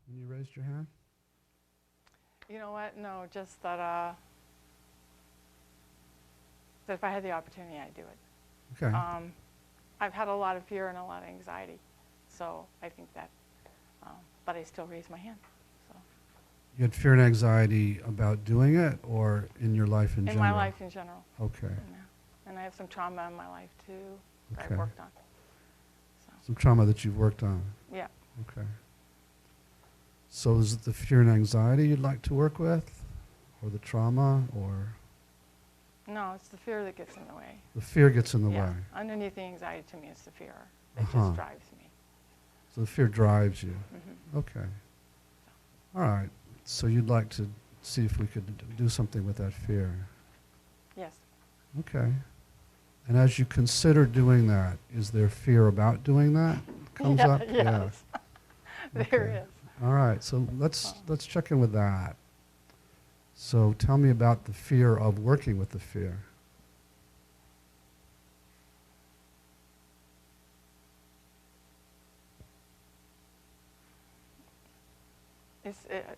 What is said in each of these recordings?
when you raised your hand? You know what? No, just that that if I had the opportunity, I'd do it. Okay. I've had a lot of fear and a lot of anxiety, so I think that, but I still raise my hand. So. You had fear and anxiety about doing it, or in your life in general? In my life in general. Okay. Yeah. And I have some trauma in my life too that Okay. I've worked on. So. Some trauma that you've worked on? Yeah. Okay. So is it the fear and anxiety you'd like to work with, or the trauma, or? No, it's the fear that gets in the way. The fear gets in the Yeah. way. Underneath the anxiety to me is the fear that Uh-huh. just drives me. So the fear drives you. Mm-hmm. Okay. All right. So you'd like to see if we could do something with that fear. Yes. Okay. And as you consider doing that, is there fear about doing that comes Yeah, up? yes. There Okay. is. All right. So let's check in with that. So tell me about the fear of working with the fear.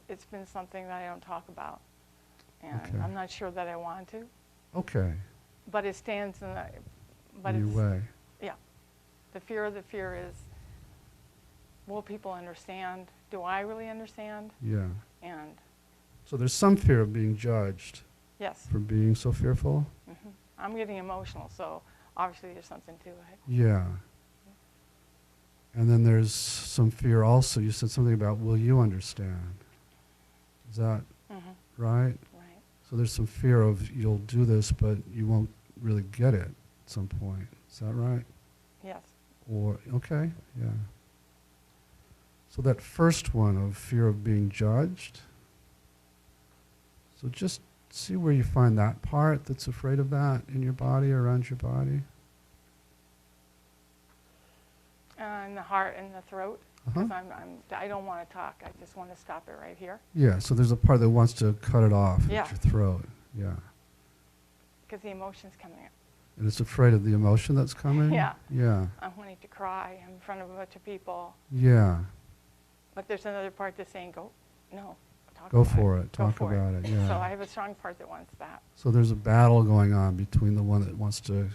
It's been something that I don't talk about, and Okay. I'm not sure that I want to. Okay. But it stands in the. But In it's your way. yeah. The fear is, will people understand? Do I really understand? Yeah. And So there's some fear of being judged yes. for being so fearful? Mm-hmm. I'm getting emotional, so obviously there's something to it. Yeah. And then there's some fear also. You said something about, will you understand? Is that Mm-hmm. right? Right. So there's some fear of you'll do this, but you won't really get it at some point. Is that right? Yes. Or, okay, yeah. So that first one of fear of being judged, so just see where you find that part that's afraid of that in your body, around your body. In the heart and the throat, Uh-huh. because I don't want to talk. I just want to stop it right here. Yeah, so there's a part that wants to cut it off Yeah. at your throat. Yeah. Because the emotion's coming up. And it's afraid of the emotion that's coming? Yeah. Yeah. I'm wanting to cry in front of a bunch of people. Yeah. But there's another part that's saying, go, no, talk Go about for it. Go Talk for about it. Yeah. So I have a strong part that wants that. So there's a battle going on between the one that wants to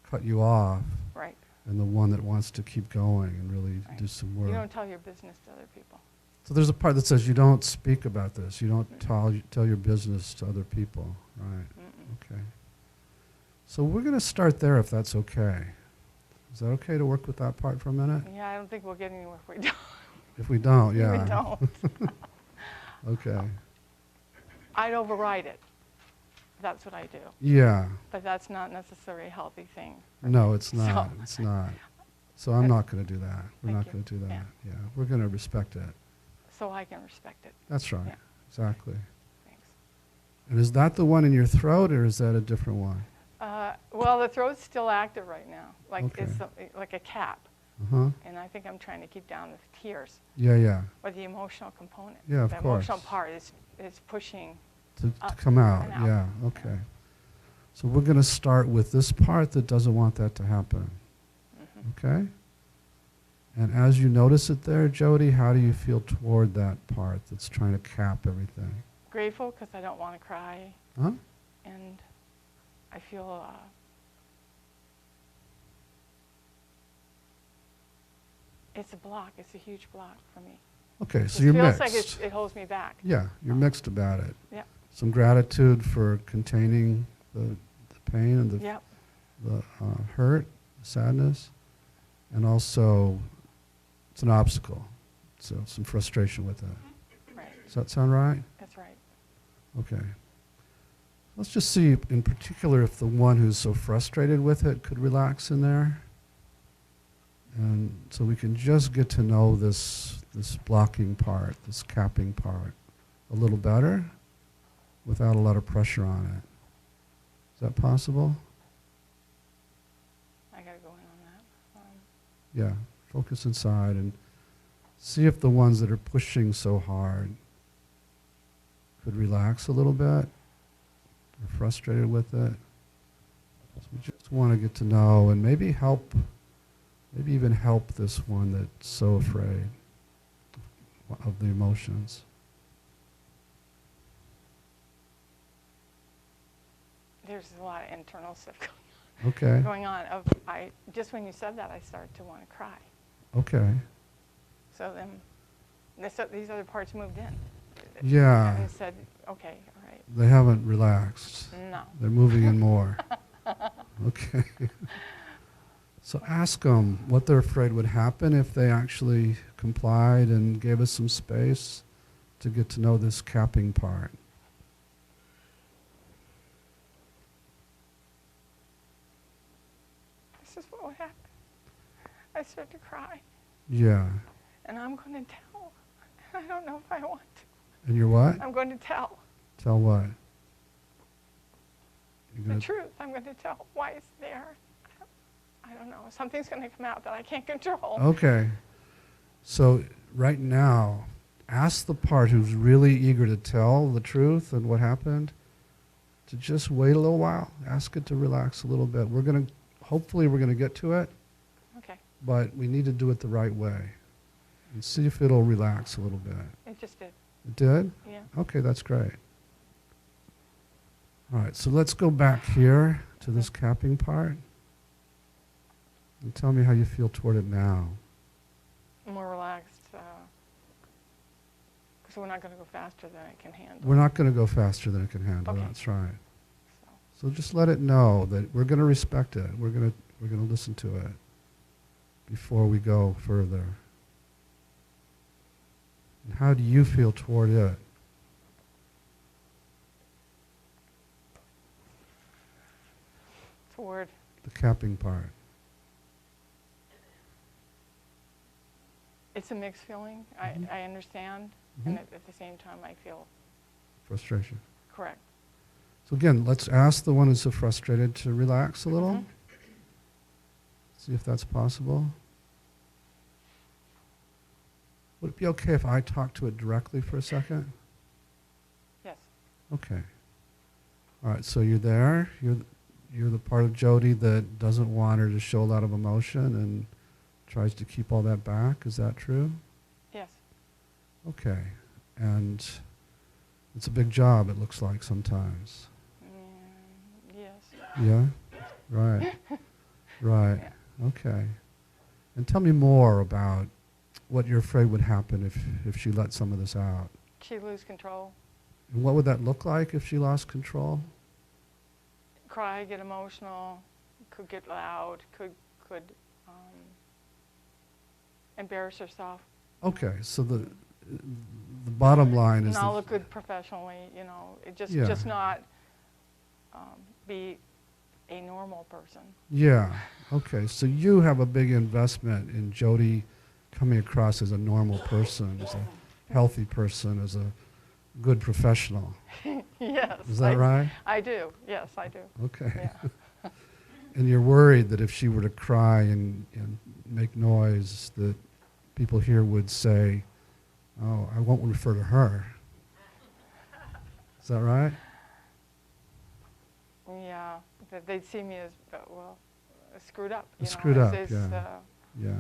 cut you off Right. and the one that wants to keep going and really Right. do some work. You don't tell your business to other people. So there's a part that says you don't speak about this. You don't tell your business to other people. Right. Mm-mm. Okay. So we're going to start there if that's okay. Is that okay to work with that part for a minute? Yeah, I don't think we'll get anywhere if we don't. If we don't, yeah. We don't. Okay. I'd override it. That's what I do. Yeah. But that's not necessarily a healthy thing. No, it's not. So- It's not. So I'm not going to do that. We're Thank not you. going to do that. Yeah. Yeah. We're going to respect it. So I can respect it. That's right. Yeah. Exactly. Thanks. And is that the one in your throat, or is that a different one? Well, the throat's still active right now, like Okay. it's like a cap. Uh-huh. And I think I'm trying to keep down the tears, Yeah, yeah. or the emotional component. Yeah, of the course. emotional part is pushing. To Up come out. and out. Yeah. Okay. So we're going to start with this part that doesn't want that to happen. Mhm. Okay? And as you notice it there, Jody, how do you feel toward that part that's trying to cap everything? Grateful because I don't want to cry, Huh? and I feel it's a block. It's a huge block for me. Okay, so It you're feels mixed. like it holds me back. Yeah, you're mixed about it. Yeah. Some gratitude for containing the pain and the Yep. hurt, sadness, and also it's an obstacle. So some frustration with it. Right. Does that sound right? That's right. Okay. Let's just see in particular if the one who's so frustrated with it could relax in there. And so we can just get to know this blocking part, this capping part, a little better without a lot of pressure on it. Is that possible? I got to go in on that. Yeah. Focus inside and see if the ones that are pushing so hard could relax a little bit. They're frustrated with it. So we just want to get to know and maybe even help this one that's so afraid of the emotions. There's a lot of internal stuff Okay. going on. Just when you said that, I started to want to cry. Okay. So then these other parts moved in. Yeah. And said, okay, all right. They haven't relaxed. No. They're moving in more. Okay. So ask them what they're afraid would happen if they actually complied and gave us some space to get to know this capping part. This is what would happen. I start to cry. Yeah. And I'm going to tell. I don't know if I want to. And you're what? I'm going to tell. Tell what? The truth. I'm going to tell why it's there. I don't know. Something's going to come out that I can't control. Okay. So right now, ask the part who's really eager to tell the truth and what happened to just wait a little while. Ask it to relax a little bit. Hopefully we're going to get to it, Okay. but we need to do it the right way. And see if it'll relax a little bit. It just did. It did? Yeah. Okay, that's great. All right, so let's go back here to this capping part. And tell me how you feel toward it now. More relaxed. Because we're not going to go faster than I can handle. We're not going to go faster than it can handle. Okay. That's right. So, So just let it know that we're going to respect it. We're going to listen to it before we go further. And how do you feel toward it? toward. The capping part. It's a mixed feeling. Mhm. I understand. Mhm. And at the same time, I feel Frustration. correct. So again, let's ask the one who's so frustrated to relax a little. Mhm. See if that's possible. Would it be okay if I talk to it directly for a second? Yes. Okay. All right, so you're there. You're the part of Jody that doesn't want her to show a lot of emotion and tries to keep all that back. Is that true? Yes. Okay. And it's a big job, it looks like sometimes. Yes. Yeah? Right. Right. Yeah. Okay. And tell me more about what you're afraid would happen if she let some of this out. She lose control. And what would that look like if she lost control? Cry, get emotional, could get loud, could embarrass herself. Okay, so the bottom line is Not that look good professionally, it just Yeah. just not be a normal person. yeah. Okay, so you have a big investment in Jody coming across as a normal person, as a healthy person, as a good professional. Yes. Is that right? I do. Yes, I do. Okay. Yeah. And you're worried that if she were to cry and make noise, that people here would say, oh, I won't refer to her. Is that right? Yeah, that they'd see me as screwed up. Screwed up, as, yeah. Yeah.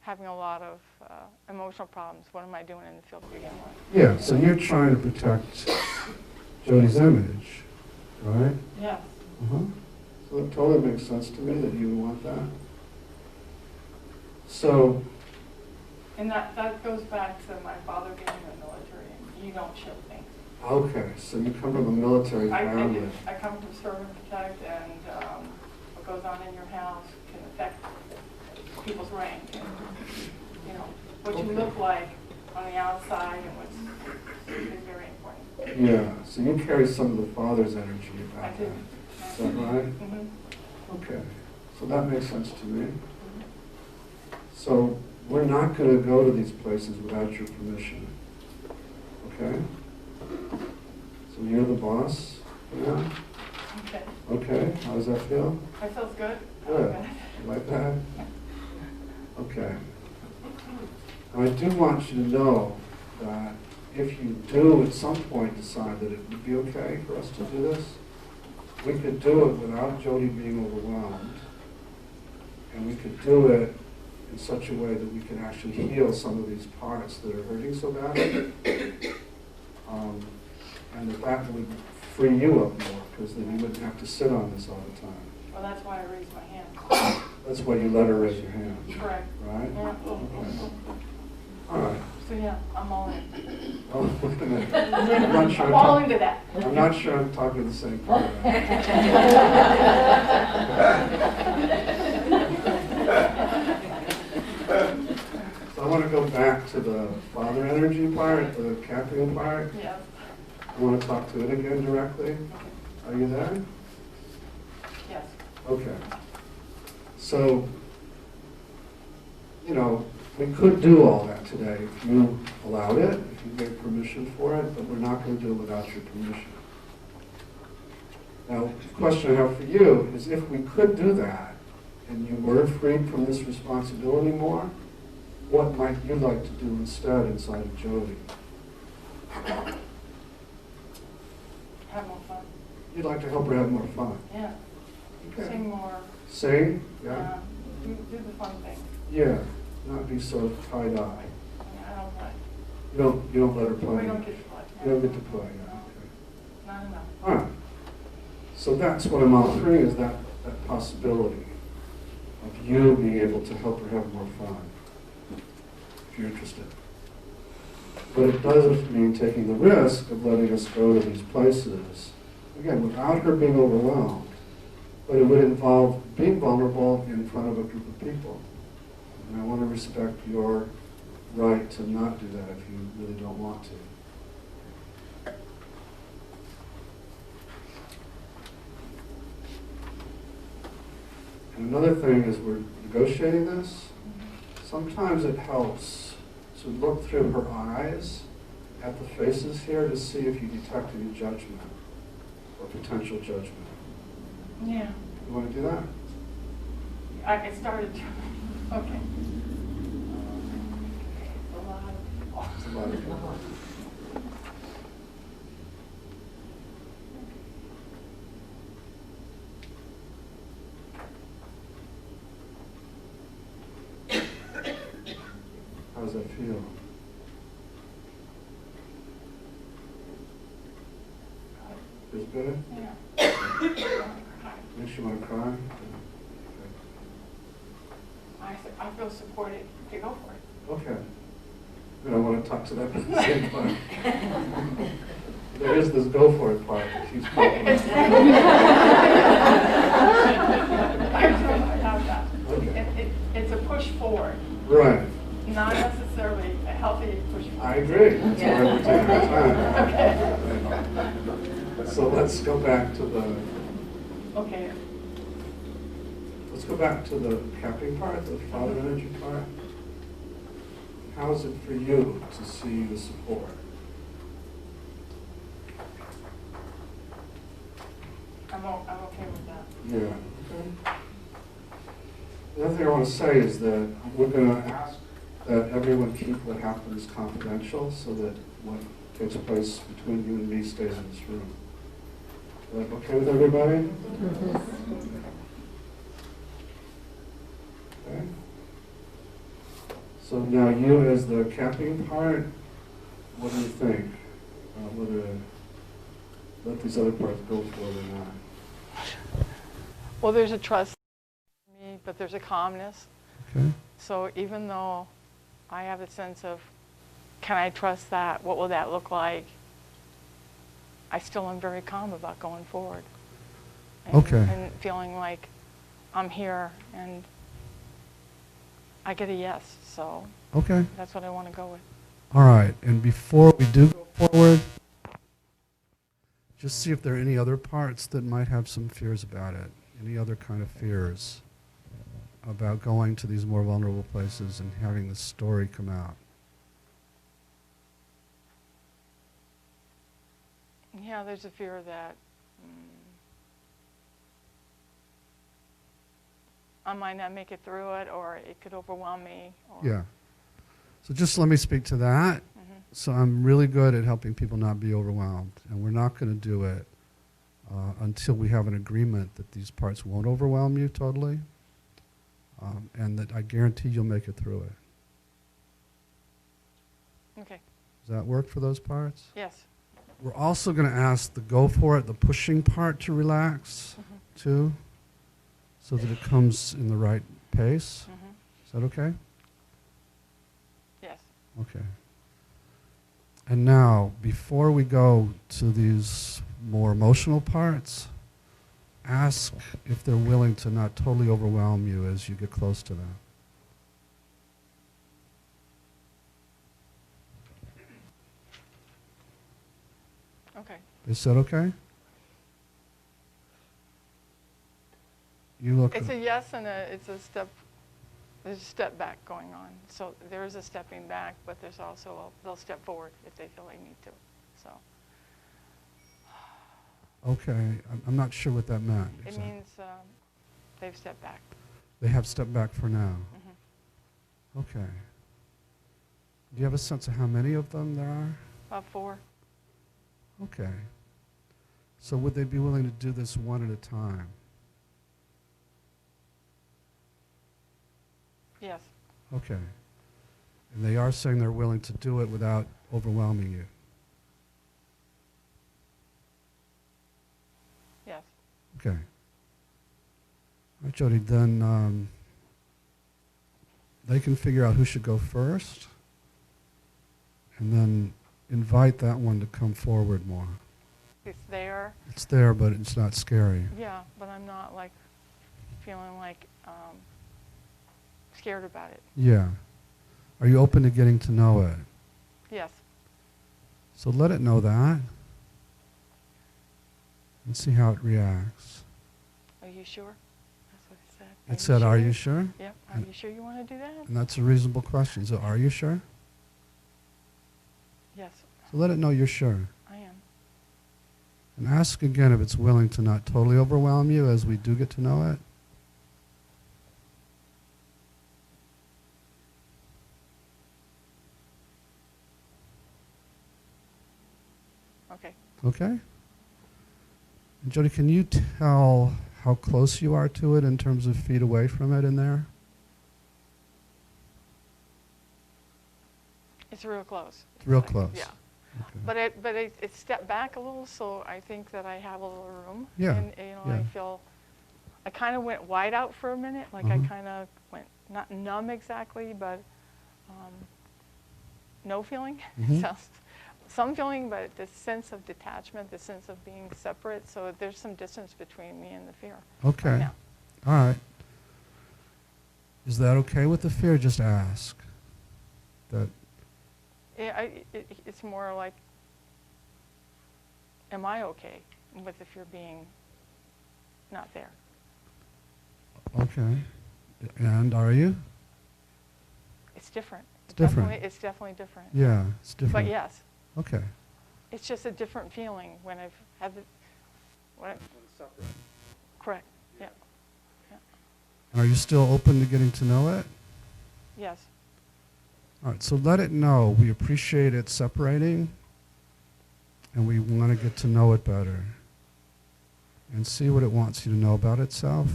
having a lot of emotional problems. What am I doing in the field to begin with? Yeah, so you're trying to protect Jody's image, right? Yes. Uh-huh. So it totally makes sense to me that you would want that. So, And that goes back to my father being in the military. And you don't show things. okay, so you come from a military I family. do. I come from serve and protect, and what goes on in your house can affect people's rank. And, what you look like on the outside and what's is very important. Yeah, so you carry some of the father's energy about I do. that. Is that right? Mm-hmm. Okay, so that makes sense to me. So we're not going to go to these places without your permission. Okay? So you're the boss now? Okay. Okay, how does that feel? That feels good. Good. You like that? Okay. I do want you to know that if you do at some point decide that it would be okay for us to do this, we could do it without Jody being overwhelmed. And we could do it in such a way that we can actually heal some of these parts that are hurting so badly. And that would free you up more, because then you wouldn't have to sit on this all the time. Well, that's why I raised my hand. That's why you let her raise your hand. Correct. Right? Yeah. Okay. All right. So yeah, I'm all in. Oh, wait a minute. I'm not sure. I'm all into that. I'm not sure I'm talking the same part. So I want to go back to the father energy part, the caffeine part. Yes. I want to talk to it again directly. Okay. Are you there? Yes. Okay. So, you know, we could do all that today if you allowed it, if you gave permission for it, but we're not going to do it without your permission. Now, the question I have for you is, if we could do that, and you were freed from this responsibility more, what might you like to do instead inside of Jody? Have more fun. You'd like to help her have more fun. Yeah. Okay. Sing more. Sing? Yeah? Do the fun thing. Yeah. Not be so tie-dye. I mean, I don't play. You don't let her play? We don't get to play. You don't get to play, yeah. No. Okay. Not enough. All right. So that's what I'm offering, is that possibility of you being able to help her have more fun, if you're interested. But it does mean taking the risk of letting us go to these places, again, without her being overwhelmed, but it would involve being vulnerable in front of a group of people. And I want to respect your right to not do that if you really don't want to. And another thing is, we're negotiating this. Sometimes it helps to look through her eyes at the faces here to see if you detect any judgment or potential judgment. Yeah. You want to do that? It started to. Okay. A lot of people. It's a lot of people. How does that feel? Feels good? Yeah. Makes you want to cry? I feel supported to go for it. Okay. And I want to talk to that at the same time. There is this go for it part that keeps popping up. I have that. Okay. It's a push forward, Right. not necessarily a healthy push forward. I agree. That's why we're taking our time. Okay. So let's go back to the Okay. let's go back to the capping part, the father energy part. How is it for you to see the support? I'm okay with that. Yeah. Okay. The other thing I want to say is that we're going to ask that everyone keep what happens confidential, so that what takes place between you and me stays in this room. Is that okay with everybody? Okay. So now you, as the capping part, what do you think? Whether to let these other parts go for it or not? Well, there's a trust in me, but there's a calmness. Okay. So even though I have a sense of, can I trust that? What will that look like? I still am very calm about going forward. And, Okay. And feeling like I'm here and I get a yes. So Okay. that's what I want to go with. All right. And before we do go forward, just see if there are any other parts that might have some fears about it. Any other kind of fears about going to these more vulnerable places and having the story come out. Yeah, there's a fear that I might not make it through it, or it could overwhelm me. Or Yeah. So just let me speak to that. Mhm. So I'm really good at helping people not be overwhelmed, and we're not going to do it until we have an agreement that these parts won't overwhelm you totally. and that I guarantee you'll make it through it. Okay. Does that work for those parts? Yes. We're also going to ask the go for it, the pushing part to relax too, so that it comes in the right pace. Is that okay? Yes. Okay. And now, before we go to these more emotional parts, ask if they're willing to not totally overwhelm you as you get close to them. Okay. Is that okay? You look. It's a yes and it's a step. There's a step back going on. So there is a stepping back, but there's also they'll step forward if they feel they need to. So. Okay, I'm not sure what that meant. It exactly. means they've stepped back. They have stepped back for now. Mm-hmm. Okay. Do you have a sense of how many of them there are? About 4. Okay. So would they be willing to do this one at a time? Yes. Okay. And they are saying they're willing to do it without overwhelming you? Yes. Okay. All right, Jody, then they can figure out who should go first, and then invite that one to come forward more. It's there. It's there, but it's not scary. Yeah, but I'm not like feeling like scared about it. Yeah. Are you open to getting to know it? Yes. So let it know that and see how it reacts. Are you sure? That's what it said. It said, are you sure? Yep. Are you sure you want to do that? And that's a reasonable question. So are you sure? Yes, So let it know you're sure. I am. And ask again if it's willing to not totally overwhelm you as we do get to know it. Okay. Okay? And Jody, can you tell how close you are to it in terms of feet away from it in there? It's real close. It's real like- close. Yeah. Okay. But it stepped back a little, so I think that I have a little room. Yeah, And I yeah. feel, I kind of went wide out for a minute, like I kind of went, not numb exactly, but no feeling. Mhm. So, some feeling, but the sense of detachment, the sense of being separate, so there's some distance between me and the fear. Okay. Right now. All right. Is that okay with the fear? Just ask. That. It's more like, am I okay with the fear being not there? Okay. And are you? It's different. It's different. It's definitely different. Yeah, it's different. But yes, Okay. it's just a different feeling when I've had the, correct, yeah, And are you still open to getting to know it? yes, All right, so let it know. We appreciate it separating, and we want to get to know it better and see what it wants you to know about itself.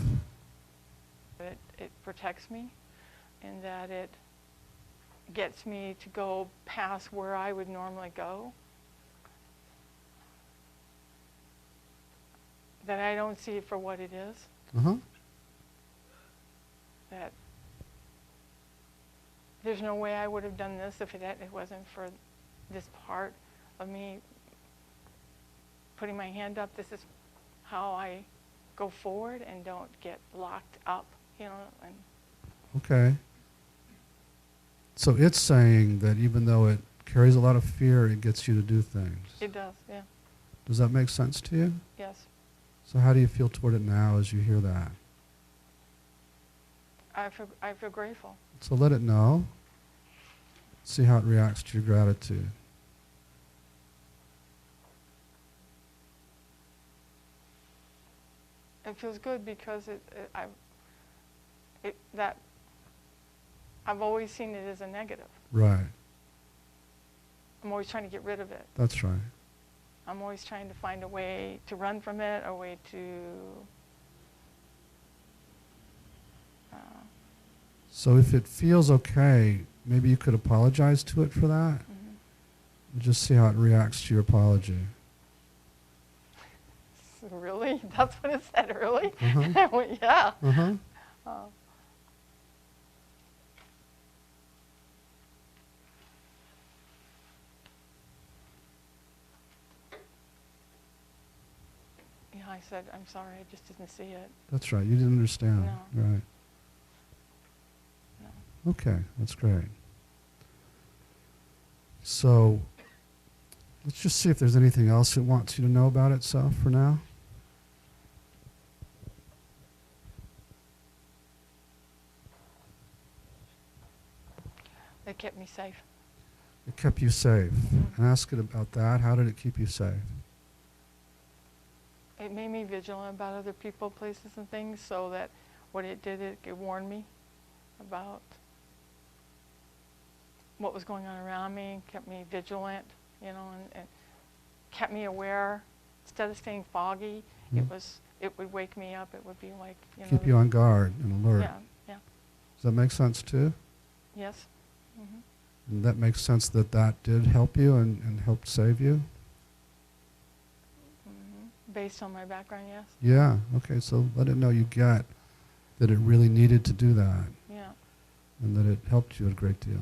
it protects me, and that it gets me to go past where I would normally go, that I don't see it for what it is, Uh-huh. that there's no way I would have done this if it wasn't for this part of me putting my hand up. This is how I go forward and don't get locked up, and Okay. So it's saying that even though it carries a lot of fear, it gets you to do things. it does, yeah, Does that make sense to you? yes. So how do you feel toward it now as you hear that? I feel grateful. So let it know. See how it reacts to your gratitude. It feels good because that I've always seen it as a negative. Right. I'm always trying to get rid of it. That's right. I'm always trying to find a way to run from it, a way to So if it feels okay, maybe you could apologize to it for that. And just see how it reacts to your apology. Really? That's what it said, really? Uh-huh. I went, yeah. Uh-huh. Oh. Yeah, I said, I'm sorry, I just didn't see it. That's right. You didn't understand. No. Right. No. Okay, that's great. So let's just see if there's anything else it wants you to know about itself for now. It kept me safe. It kept you safe. And ask it about that. How did it keep you safe? It made me vigilant about other people, places, and things, so that what it did, it warned me about what was going on around me, kept me vigilant, you know, and kept me aware. Instead of staying foggy, it would wake me up. It would be like, you know. Keep you on guard and alert. Yeah, yeah. Does that make sense too? Yes. Mm-hmm. And that makes sense that that did help you and helped save you? Based on my background, yes. Yeah, okay, so let it know you get that it really needed to do that. Yeah. And that it helped you a great deal.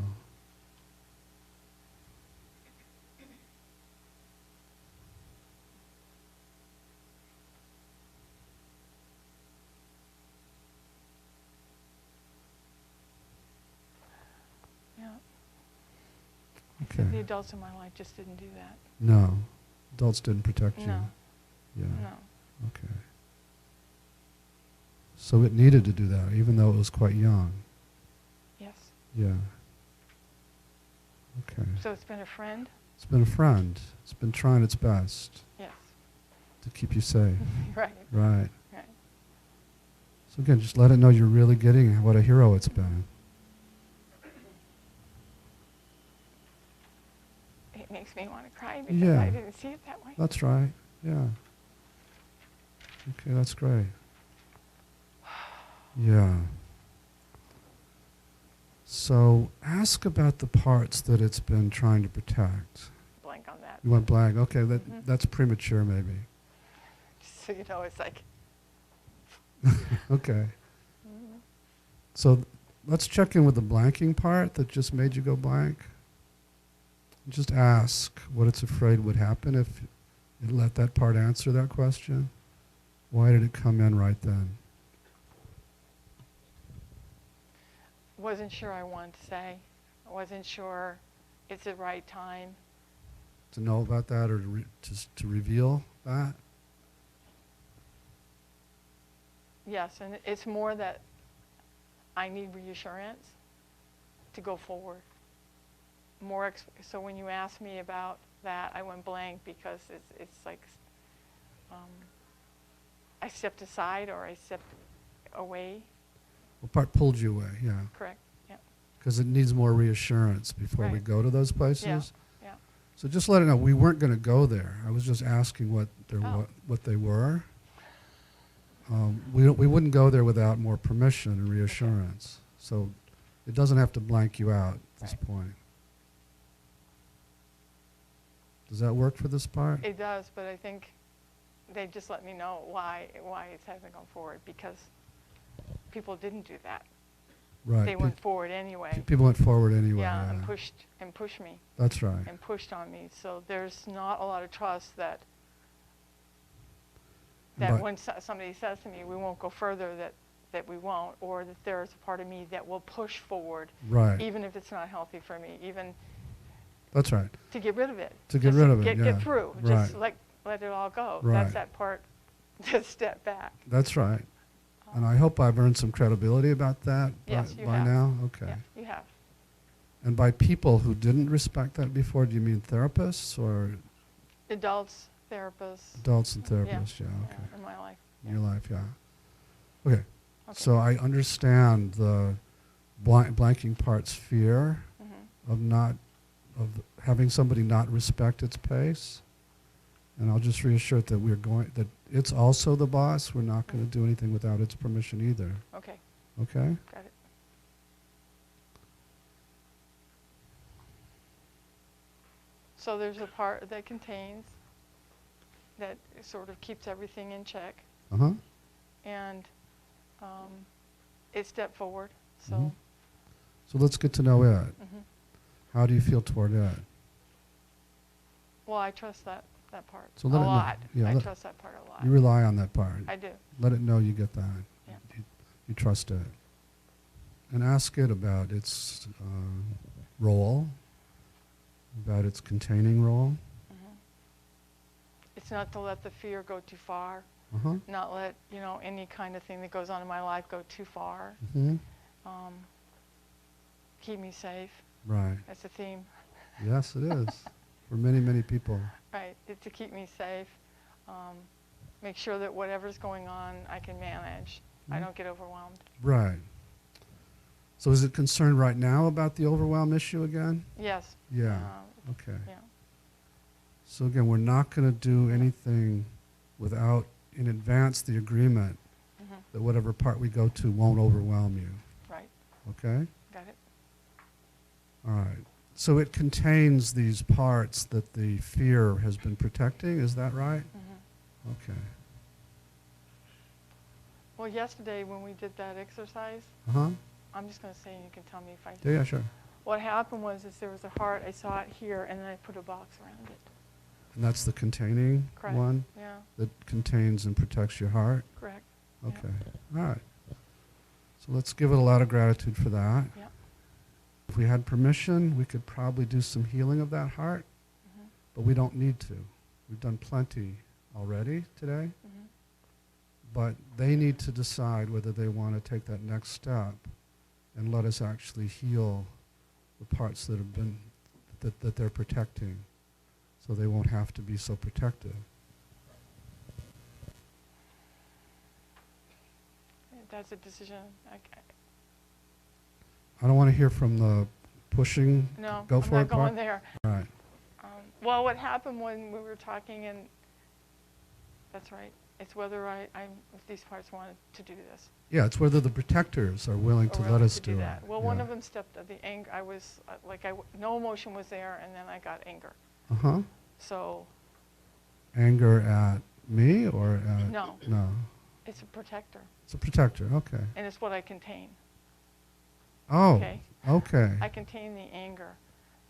Yeah. Okay. The adults in my life just didn't do that. No. Adults didn't protect you. No. Yeah. No. Okay. So it needed to do that, even though it was quite young. Yes. Yeah. Okay. So it's been a friend? It's been a friend. It's been trying its best Yes. to keep you safe. Right. Right. Right. So again, just let it know you're really getting what a hero it's been. It makes me want to cry because Yeah. I didn't see it that way. That's right. Yeah. Okay, that's great. Yeah. So ask about the parts that it's been trying to protect. Blank on that. You went blank. Okay, Mhm. that's premature maybe. Just so you know, it's like. Okay. Mhm. So let's check in with the blanking part that just made you go blank. Just ask what it's afraid would happen if it let that part answer that question. Why did it come in right then? Wasn't sure I wanted to say. I wasn't sure it's the right time. To know about that or to reveal that? Yes, and it's more that I need reassurance to go forward. So when you asked me about that, I went blank because it's like I stepped aside or I stepped away. What part pulled you away? Yeah. Correct. Yeah. Because it needs more reassurance before we Right. go to those places. Yeah. Yeah. So just let it know we weren't going to go there. I was just asking what they were. We wouldn't go there without more permission and reassurance. So it doesn't have to blank you out at this point. Does that work for this part? It does, but I think they just let me know why it hasn't gone forward because people didn't do that. Right. They went forward anyway. People went forward anyway. Yeah, and pushed me. That's right. And pushed on me. So there's not a lot of trust that when somebody says to me, we won't go further, that we won't, or that there's a part of me that will push forward, Right. even if it's not healthy for me, even That's right. to get rid of it. To get Just rid of it, yeah. Get through. Right. Just let it all go. Right. That's that part, just step back. That's right. And I hope I've earned some credibility about that Yes, you by have. now. Okay. Yeah, you have. And by people who didn't respect that before, do you mean therapists or Adults, therapists. adults and therapists? Yeah, okay. In my life. In your life, yeah. Okay. Okay. So I understand the blanking part's fear Mhm. of having somebody not respect its pace. And I'll just reassure it that that it's also the boss. We're not going to do anything without its permission either. Okay, Okay? got it. So there's a part that contains, that sort of keeps everything in check, Uh-huh. and it stepped forward. So, Mhm. So let's get to know it. mhm. How do you feel toward it? Well, I trust that part So a let it know. lot. Yeah, I let- trust that part a lot. You rely on that part. I do. Let it know you get that. Yeah. You trust it. And ask it about its role, about its containing role. Mhm. It's not to let the fear go too far, Uh-huh. not let, any kind of thing that goes on in my life go too far. Mm-hmm. Keep me safe. Right. That's a theme. Yes, it is. For many, many people. Right. It's to keep me safe. Make sure that whatever's going on, I can manage. I Mhm. don't get overwhelmed. Right. So is it concerned right now about the overwhelm issue again? Yes. Yeah. Okay. Yeah. So again, we're not going to do anything without, in advance, the agreement Mhm. that whatever part we go to won't overwhelm you. Right. Okay? Got it. All right. So it contains these parts that the fear has been protecting, is that right? Mhm. Okay. Well, yesterday when we did that exercise, Uh-huh. I'm just going to say, and you can tell me if I. Yeah, sure. What happened was, there was a heart. I saw it here, and then I put a box around it. And that's the containing Correct. one Yeah. that contains and protects your heart? Correct. Yeah. Okay. All right. So let's give it a lot of gratitude for that. Yeah. If we had permission, we could probably do some healing of that heart, Mhm. but we don't need to. We've done plenty already today, Mhm. but they need to decide whether they want to take that next step and let us actually heal the parts that have been, that they're protecting, so they won't have to be so protective. That's a decision. I don't want to hear from the pushing. No, Go I'm for not it part. going there. All right. Well, what happened when we were talking, and that's right. It's whether if these parts wanted to do this. Yeah, it's whether the protectors are willing to or let willing us to do that. it. Well, Yeah. one of them stepped at the anger. I was no emotion was there, and then I got anger. Uh-huh. So Anger at me or at... no, No. it's a protector, It's a protector. Okay. and it's what I contain. Oh. Okay. Okay. I contain the anger.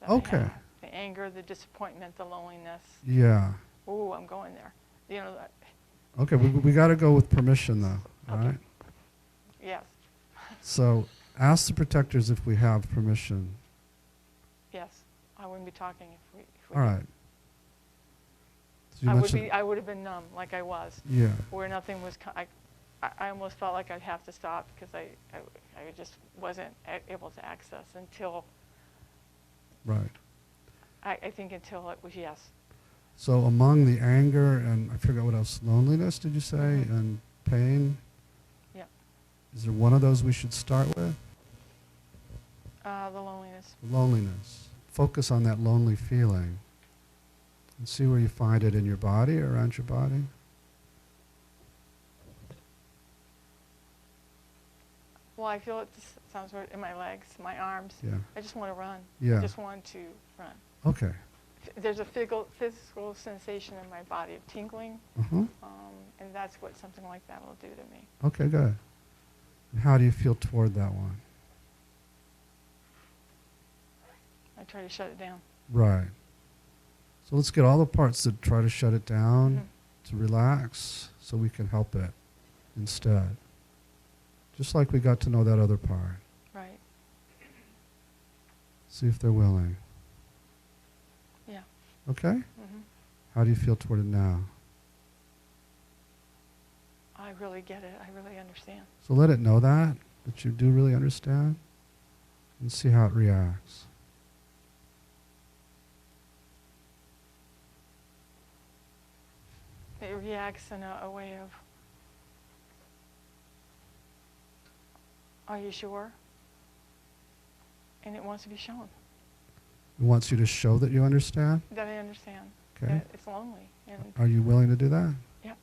That Okay. I have. The anger, the disappointment, the loneliness. Yeah. Ooh, I'm going there. That. Okay, we got to go with permission, though. All Okay. right? Yes. So ask the protectors if we have permission. Yes. I wouldn't be talking if we. All right. So you mentioned- I would have been numb, like I was. Yeah. Where nothing was. I almost felt like I'd have to stop because I just wasn't able to access until. Right. I think until it was yes. So among the anger and, I forgot what else, loneliness, did you say, Mhm. and pain? Yeah. Is there one of those we should start with? The loneliness. Loneliness. Focus on that lonely feeling and see where you find it in your body, around your body. Well, I feel it sounds weird in my legs, my arms. Yeah. I just want to run. Yeah. I just want to run. Okay. There's a physical sensation in my body of tingling, Uh-huh. and that's what something like that will do to me. Okay, good. And how do you feel toward that one? I try to shut it down. Right. So let's get all the parts that try to shut it down Mhm. to relax so we can help it instead. Just like we got to know that other part. Right. See if they're willing. Yeah. Okay? Mhm. How do you feel toward it now? I really get it. I really understand. So let it know that you do really understand, and see how it reacts. It reacts in a way of, are you sure? And it wants to be shown It wants you to show that you understand. that I understand. Okay. That it's lonely. And Are you willing to do that? yep.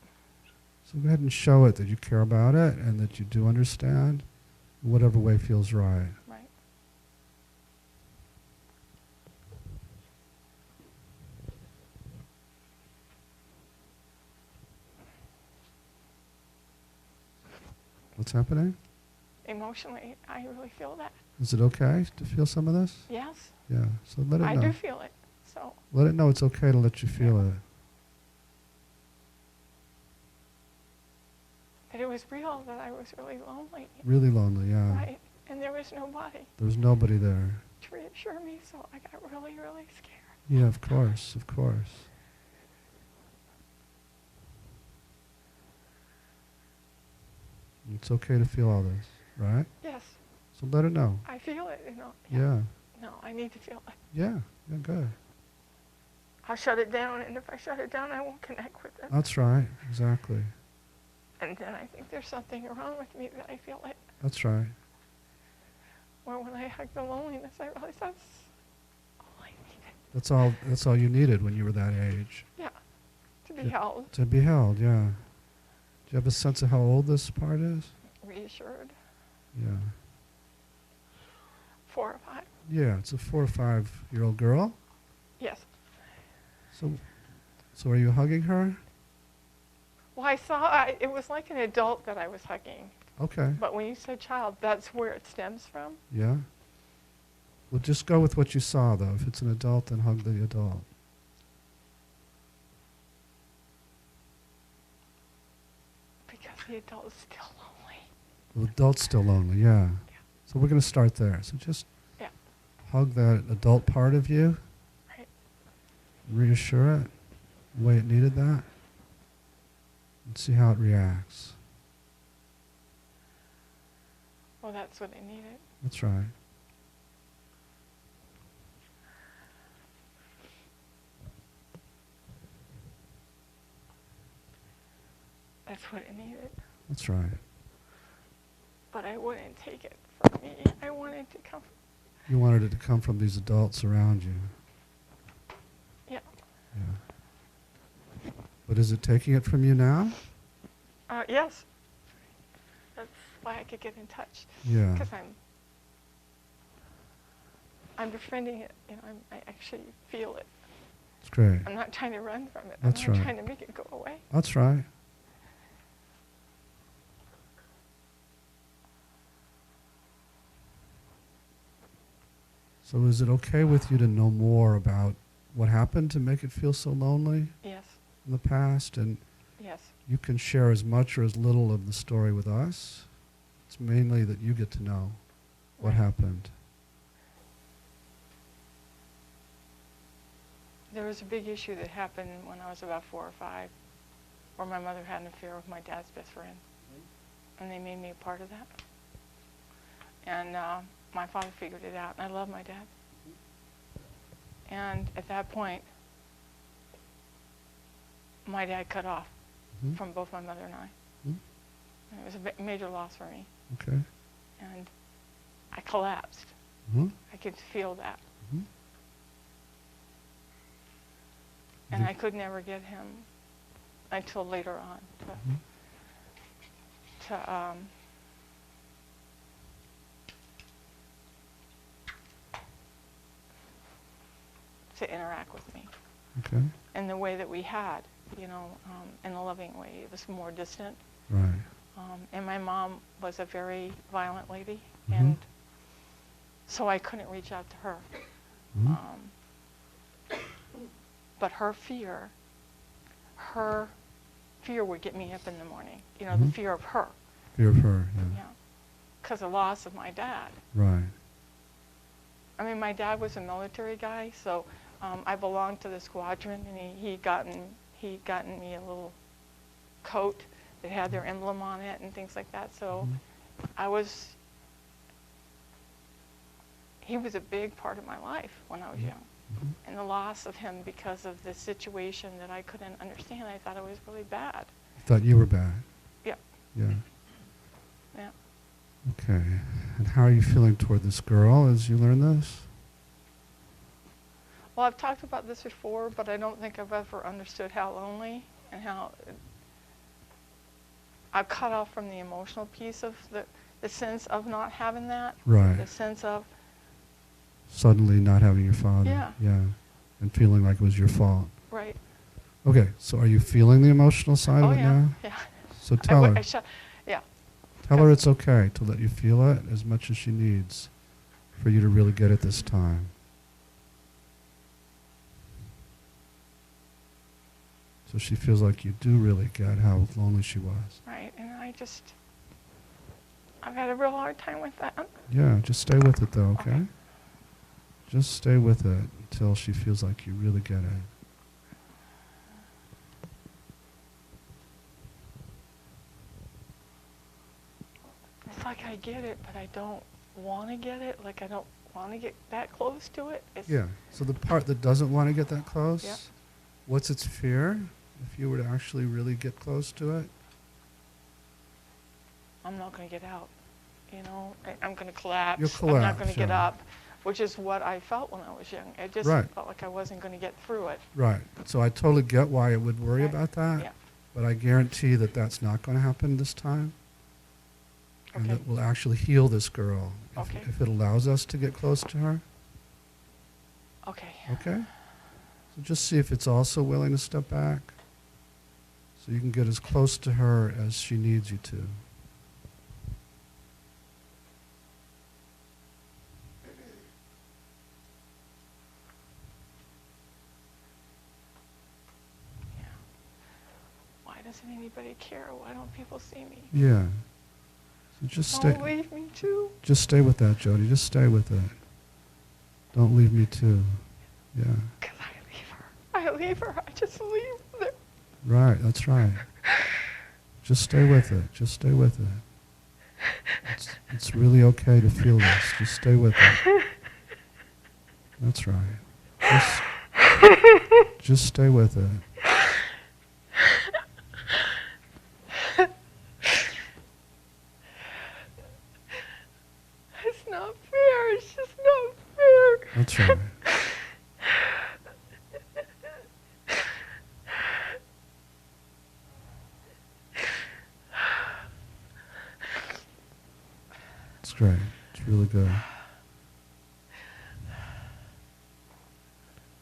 So go ahead and show it that you care about it and that you do understand in whatever way feels right. Right. What's happening? Emotionally, I really feel that. Is it okay to feel some of this? Yes, Yeah. So let it I know. do feel it. So, Let it know it's okay to let you feel it. that it was real, that I was really lonely. Really lonely, yeah. Right. And there was nobody There was nobody there. to reassure me, so I got really, really scared. Yeah, of course, of course. It's okay to feel all this, right? Yes, So let it know. I feel it, you know. Yeah. No, I need to feel it. Yeah, yeah, good. I'll shut it down, and if I shut it down, I won't connect with it. That's right, exactly. And then I think there's something wrong with me that I feel it. That's right. Or when I hug the loneliness, I realize that's all I needed. That's all you needed when you were that age. Yeah, to be Yeah. held, To be held, yeah. Do you have a sense of how old this part is? reassured. Yeah. 4 or 5. Yeah, it's a 4 or 5-year-old girl. Yes. So are you hugging her? Well, I saw it was like an adult that I was hugging. Okay. But when you said child, that's where it stems from. Yeah. Well, just go with what you saw, though. If it's an adult, then hug the adult. Because the adult is still lonely. The adult's still lonely, yeah. So we're going to start there. So just hug that adult part of you. Right. Reassure it the way it needed that. And see how it reacts. Well, that's what it needed. That's right. That's what it needed. That's right. But I wouldn't take it from me. I wanted to come. You wanted it to come from these adults around you. Yeah. Yeah. But is it taking it from you now? Yes. That's why I could get in touch. Yeah. Because I'm befriending it. You know, I actually feel it. It's great. I'm not trying to run from it. That's I'm not right. trying to make it go away. That's right. So is it okay with you to know more about what happened to make it feel so lonely Yes. in the past? And Yes. you can share as much or as little of the story with us. It's mainly that you get to know what Right. happened. There was a big issue that happened when I was about 4 or 5, where my mother had an affair with my dad's best friend. And they made me a part of that. And my father figured it out, and I love my dad. And at that point, my dad cut off Mhm. from both my mother and I. Mhm. And it was a major loss for me. Okay. And I collapsed. Mhm. I could feel that. Mhm. And Did- I could never get him until later on Mhm. to interact with me Okay. in the way that we had, you know, in a loving way. It was more distant. Right. And my mom was a very violent lady, Mhm. and so I couldn't reach out to her. Mhm. But her fear would get me up in the morning, you know, Mhm. the fear of her, Fear of her. Yeah. yeah, because of the loss of my dad. Right. I mean, my dad was a military guy, so I belonged to the squadron, and he'd gotten me a little coat that had their emblem on it and things like that. So Mhm. he was a big part of my life when I was young. Mhm. And the loss of him because of the situation that I couldn't understand, I thought it was really bad. You thought you were bad. Yeah. Yeah. Yeah. Okay. And how are you feeling toward this girl as you learn this? Well, I've talked about this before, but I don't think I've ever understood how lonely and how I've cut off from the emotional piece of the sense of not having that. Right. The sense of, Suddenly not having your father. Yeah. Yeah. And feeling like it was your fault. right. Okay. So are you feeling the emotional side Oh, of it yeah. now? Yeah. So tell her. Yeah. Tell her it's okay to let you feel it as much as she needs for you to really get it this time. So she feels like you do really get how lonely she was. Right, and I've had a real hard time with that. Yeah, just stay with it though, okay? Just stay with it until she feels like you really get it. It's like I get it, but I don't want to get it. Like I don't want to get that close to it. Yeah, so the part that doesn't want to get that close, yeah. What's its fear if you were to actually really get close to it? I'm not going to get out. You know, I'm going to collapse. You'll collapse. I'm not going to get yeah. up, which is what I felt when I was young. It just Right. felt like I wasn't going to get through it. Right. So I totally get why it would worry Right. about that. Yeah. But I guarantee that that's not going to happen this time. And Okay. that will actually heal this girl Okay. if it allows us to get close to her. Okay. Okay? So just see if it's also willing to step back so you can get as close to her as she needs you to. Yeah. Why doesn't anybody care? Why don't people see me? Yeah. So just Don't stay. leave me too. Just stay with that, Jody. Just stay with it. Don't leave me too. Yeah. Because I leave her. I just leave her. Right, that's right. Just stay with it. Just stay with it. It's really okay to feel this. Just stay with it. That's right. Just stay with it. It's not fair. It's just not fair. That's right. It's great. It's really good.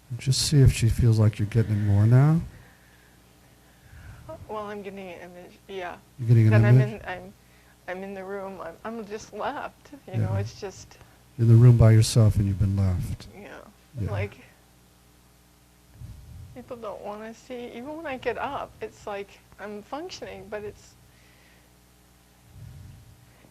And just see if she feels like you're getting it more now. Well, I'm getting an image. Yeah. You're getting an Then image? I'm in the room. I'm just left. You Yeah. know, it's just. You're in the room by yourself and you've been left. Yeah. Like. People don't want to see. Even when I get up, it's like I'm functioning, but it's.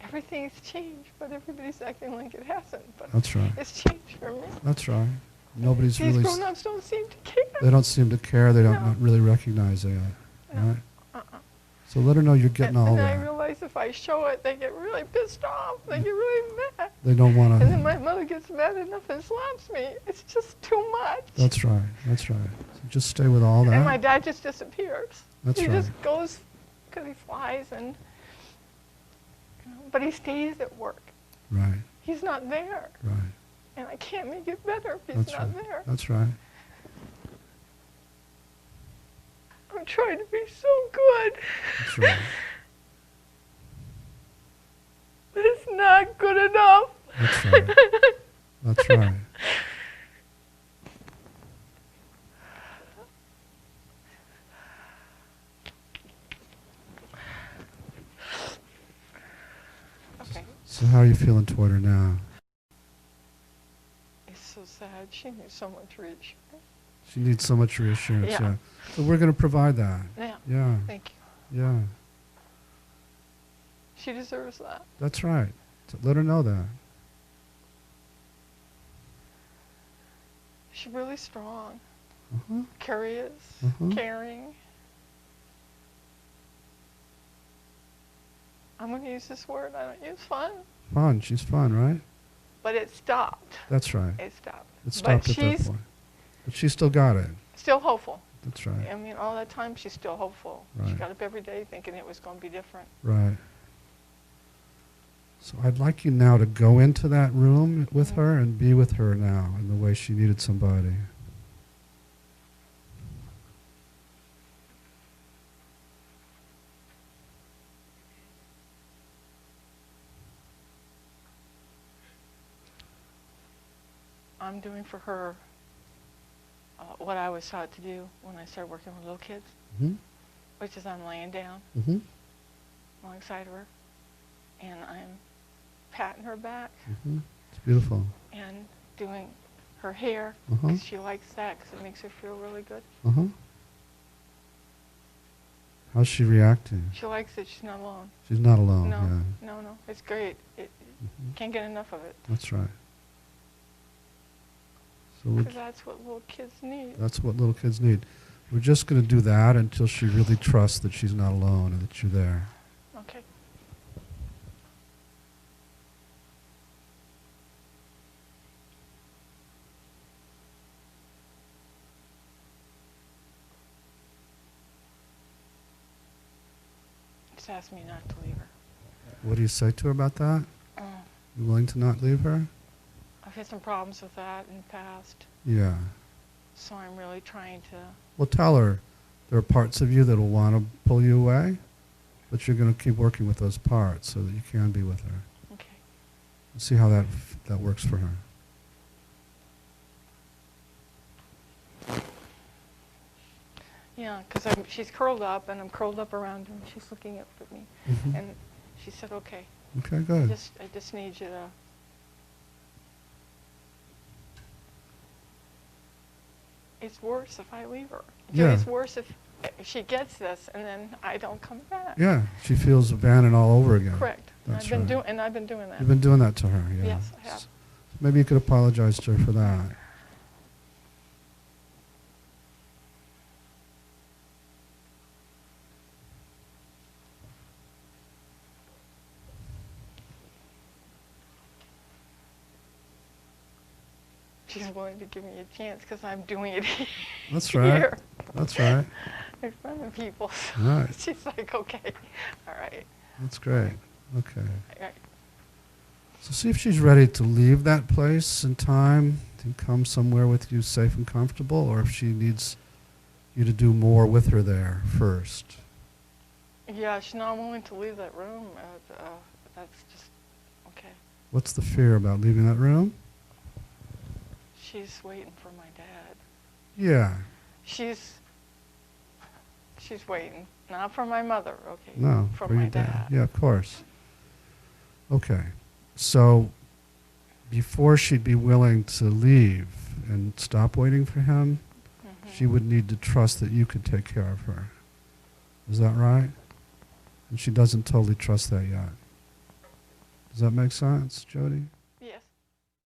Everything's changed, but everybody's acting like it hasn't. But That's right. it's changed for me. That's right. Nobody's These really... grown-ups don't seem to care. They don't seem to care. They don't No. really recognize it. No. Right? Uh-uh. So let her know you're getting all And I that. realize if I show it, they get really pissed off. They get really mad. They don't want And then to... my mother gets mad enough and slaps me. It's just too much. That's right. That's right. So just stay with all that. And my dad just disappears. That's he right. just goes because he flies and, but he stays at work. Right. He's not there. Right. And I can't make it better if he's That's not right. there. That's right. I'm trying to be so good. That's right. But it's not good enough. That's right. That's right. Okay. So how are you feeling toward her now? It's so sad. She needs so much reassurance. She needs so much reassurance. Yeah. Yeah. So we're going to provide that. Yeah. Yeah. Thank you. Yeah. She deserves that. That's right. So let her know that. She's really strong, Uh-huh. curious, Uh-huh. caring. I'm going to use this word. I don't use fun. Fun. She's fun, right? But it stopped. That's right. It stopped. It stopped at that she's point. But she still got it. still hopeful. That's right. I mean, all that time, she's still hopeful. She Right. got up every day thinking it was going to be different. Right. So I'd like you now to go into that room with her and be with her now in the way she needed somebody. I'm doing for her what I was taught to do when I started working with little kids, Mm-hmm. which is I'm laying down Mm-hmm. alongside her, and I'm patting her back Mm-hmm. It's beautiful. and doing her hair, Uh-huh. 'cause she likes that, 'cause it makes her feel really good. Uh-huh. How's she reacting? She likes it. She's not alone. She's not alone, No, yeah. no, it's great. Mhm. Can't get enough of it. That's right. So 'Cause that's what little kids need. that's what little kids need. We're just going to do that until she really trusts that she's not alone and that you're there. Okay. Just ask me not to leave her. What do you say to her about that? You willing to not leave her? I've had some problems with that in the past, Yeah. so I'm really trying to. Well, tell her there are parts of you that will want to pull you away, but you're going to keep working with those parts so that you can be with her. Okay. And see how that works for her. Yeah, because she's curled up, and I'm curled up around her, and she's looking up at me. Mhm. And she said, okay, Okay, I good. just need you to. It's worse if I leave her. Yeah. It's worse if she gets this, and then I don't come back. Yeah, she feels abandoned all over again. Correct. That's I've been right. doing that. You've been doing that to her, yeah. Yes, I have. Maybe you could apologize to her for that. She's willing to give me a chance because I'm doing it That's right. here That's right. in front of people. So Right. she's like, okay, all right. That's great. Okay. All right. So see if she's ready to leave that place in time and come somewhere with you safe and comfortable, or if she needs you to do more with her there first. Yeah, she's not willing to leave that room. That's just, okay. What's the fear about leaving that room? She's waiting for my dad. Yeah. She's waiting, not for my mother, okay? No, for for my your dad. Yeah, of course. Okay. So before she'd be willing to leave and stop waiting for him, Mhm. she would need to trust that you could take care of her. Is that right? And she doesn't totally trust that yet. Does that make sense, Jody?